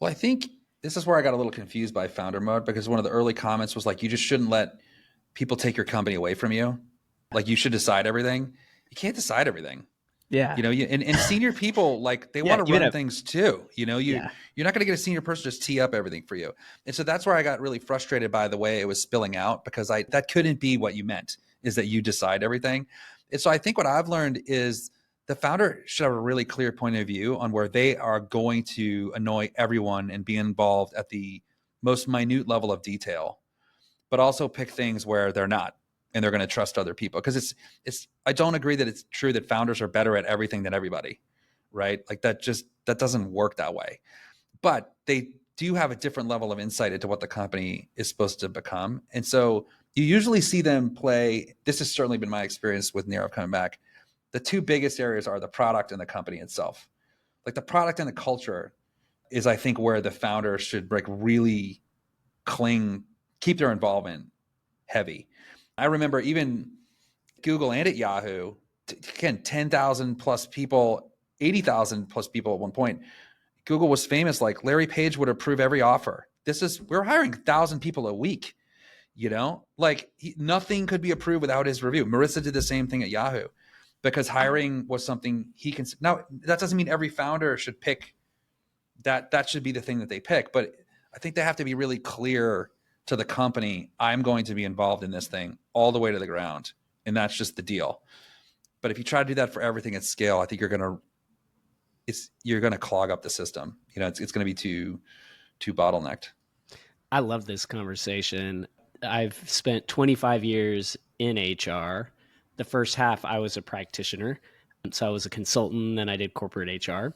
Well, I think this is where I got a little confused by founder mode because one of the early comments was like, you just shouldn't let people take your company away from you. Like you should decide everything. You can't decide everything. Yeah. And senior people, like they Yeah. want to Even run a, things too. yeah. You're not going to get a senior person to just tee up everything for you. And so that's where I got really frustrated by the way it was spilling out because that couldn't be what you meant is that you decide everything. And so I think what I've learned is the founder should have a really clear point of view on where they are going to annoy everyone and be involved at the most minute level of detail, but also pick things where they're not and they're going to trust other people. Because it's I don't agree that it's true that founders are better at everything than everybody, right? Like that doesn't work that way. But they do have a different level of insight into what the company is supposed to become. And so you usually see them play. This has certainly been my experience with Nero coming back. The two biggest areas are the product and the company itself. Like the product and the culture is, I think, where the founder should like really cling, keep their involvement heavy. I remember even Google and at Yahoo, again, 10,000 plus people, 80,000 plus people at one point. Google was famous. Like Larry Page would approve every offer. We're hiring 1,000 people a week, like nothing could be approved without his review. Marissa did the same thing at Yahoo because hiring was something he can. Now, that doesn't mean every founder should pick that should be the thing that they pick. But I think they have to be really clear to the company, I'm going to be involved in this thing all the way to the ground. And that's just the deal. But if you try to do that for everything at scale, I think you're gonna clog up the system. It's gonna be too bottlenecked. I love this conversation. I've spent 25 years in HR. The first half, I was a practitioner. So I was a consultant, then I did corporate HR.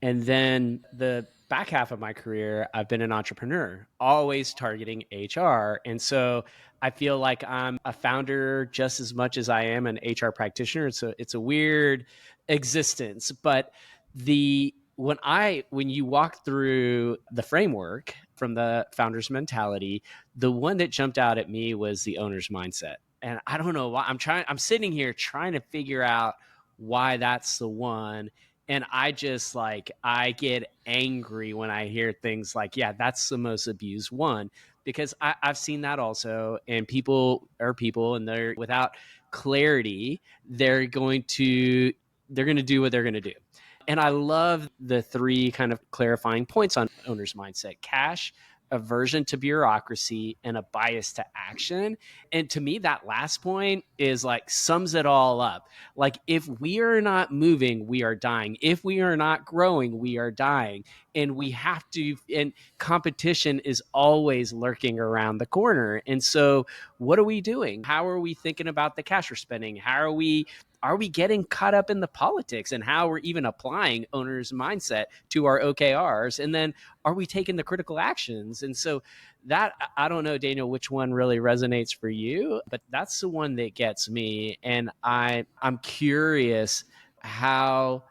And then the back half of my career, I've been an entrepreneur, always targeting HR. And so I feel like I'm a founder just as much as I am an HR practitioner. So it's a weird existence. But the when you walk through the framework from the founder's mentality, the one that jumped out at me was the owner's mindset. And I don't know why I'm sitting here trying to figure out why that's the one. And I get angry when I hear things like, yeah, that's the most abused one, because I've seen that also. And people are people, and they're without clarity, they're going to do what they're going to do. And I love the three kind of clarifying points on owner's mindset: cash, aversion to bureaucracy, and a bias to action. And to me, that last point is like sums it all up. Like, if we are not moving, we are dying. If we are not growing, we are dying. And we have to, and competition is always lurking around the corner. And so, what are we doing? How are we thinking about the cash we're spending? How are we getting caught up in the politics, and how we're even applying owner's mindset to our OKRs? And then, are we taking the critical actions? And so that, I don't know, Daniel, which one really resonates for you, but that's the one that gets me. And I'm curious how,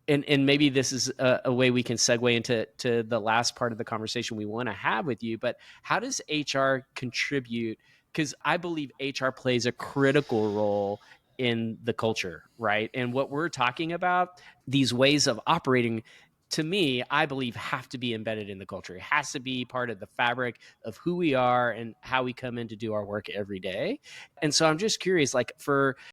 and maybe this is a way we can segue into the last part of the conversation we want to have with you, but how does HR contribute? Because I believe HR plays a critical role in the culture, right? And what we're talking about, these ways of operating, to me, I believe have to be embedded in the culture. It has to be part of the fabric of who we are and how we come in to do our work every day. And so I'm just curious, like, for